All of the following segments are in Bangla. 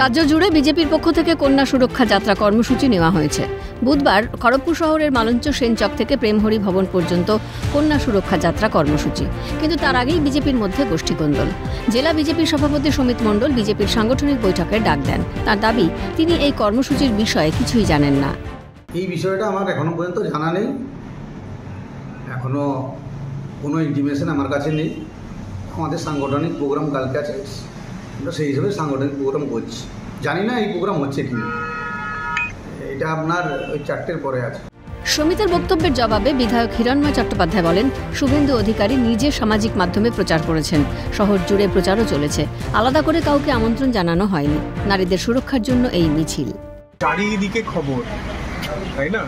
রাজ্য জুড়ে বিজেপির পক্ষ থেকে কন্যা সুরক্ষা যাত্রা কর্মসূচি নেওয়া হয়েছে। বুধবার খড়গপুর শহরের মালঞ্চ সেনচক থেকে প্রেমহরি ভবন পর্যন্ত কন্যা সুরক্ষা যাত্রা কর্মসূচি, কিন্তু তার আগেই বিজেপির মধ্যে গোষ্ঠীকোন্দল। জেলা বিজেপির সভাপতি সমিত মণ্ডল বিজেপির সাংগঠনিক বৈঠকের ডাক দেন। তার দাবি, তিনি এই কর্মসূচির বিষয়ে কিছুই জানেন না। এই বিষয়টা আমার এখনো পর্যন্ত জানা নেই, এখনো কোনো ইন্টিমেশন আমার কাছে নেই। আমাদের সাংগঠনিক প্রোগ্রাম কালকে আছে, আমরা সেই হিসেবে সাংগঠনিক প্রোগ্রাম করছি। জানি না এই প্রোগ্রাম হচ্ছে কি না, এটা আপনার ওই 4টের পরে আছে। সমিতের বক্তব্যের জবাবে বিধায়ক হিরণময় চট্টোপাধ্যায় বলেন, শুভেন্দু অধিকারী নিজে সামাজিক মাধ্যমে প্রচার করেছেন, শহর জুড়ে প্রচারও চলেছে, আলাদা করে কাউকে আমন্ত্রণ জানানো হয়নি। নারীদের সুরক্ষার জন্য এই মিছিল। চারিদিকে খবর, তাই না?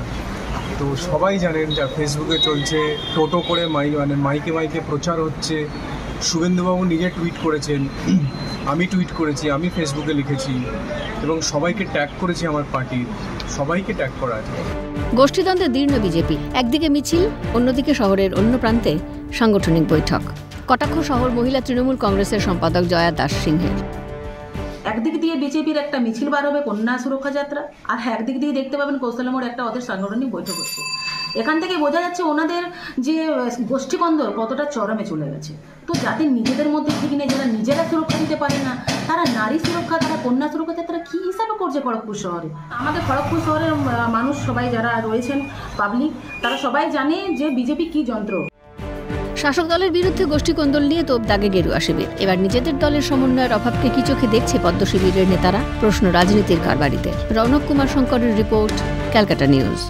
তো সবাই জানেন যা ফেসবুকে চলছে, টোটো করে মাইকে মাইকে প্রচার হচ্ছে। শুভেন্দুবাবু নিজে টুইট করেছেন, আমি টুইট করেছি, আমি ফেসবুকে লিখেছি এবং সবাইকে ট্যাগ করেছি, আমার পার্টির সবাইকে ট্যাগ করা আছে। গোষ্ঠীদ্বন্দ্বে দীর্ণ বিজেপি, একদিকে মিছিল, অন্যদিকে শহরের অন্য প্রান্তে সাংগঠনিক বৈঠক। কটাক্ষ শহর মহিলা তৃণমূল কংগ্রেসের সম্পাদক জয়া দাস সিংহের। একদিক দিয়ে বিজেপির একটা মিছিল বার হবে কন্যা সুরক্ষা যাত্রা, আর একদিক দিয়ে দেখতে পাবেন কৌশলমোড় একটা ওদের সাংগঠনিক বৈঠক হচ্ছে। এখান থেকে বোঝা যাচ্ছে ওনাদের যে গোষ্ঠীকন্দর কতটা চরমে চলে গেছে। তো যাদের নিজেদের মধ্যে ঠিক নেই, যারা নিজেরা সুরক্ষা দিতে পারে না, তারা নারী সুরক্ষা, তারা কন্যা সুরক্ষা যাত্রা কী হিসাবে করছে খড়গপুর শহরে? আমাদের খড়গপুর শহরের মানুষ সবাই যারা রয়েছেন পাবলিক, তারা সবাই জানে যে বিজেপি কী যন্ত্র। শাসক দলের বিরুদ্ধে গোষ্ঠীকন্দল নিয়ে তোপ দাগে গেরুয়া শিবির। এবার নিজেদের দলের সমন্বয়ের অভাবকে কি চোখে দেখছে পদ্ম শিবিরের নেতারা? প্রশ্ন রাজনীতির কারবারিতে। রৌনক কুমার শঙ্করের রিপোর্ট, ক্যালকাটা নিউজ।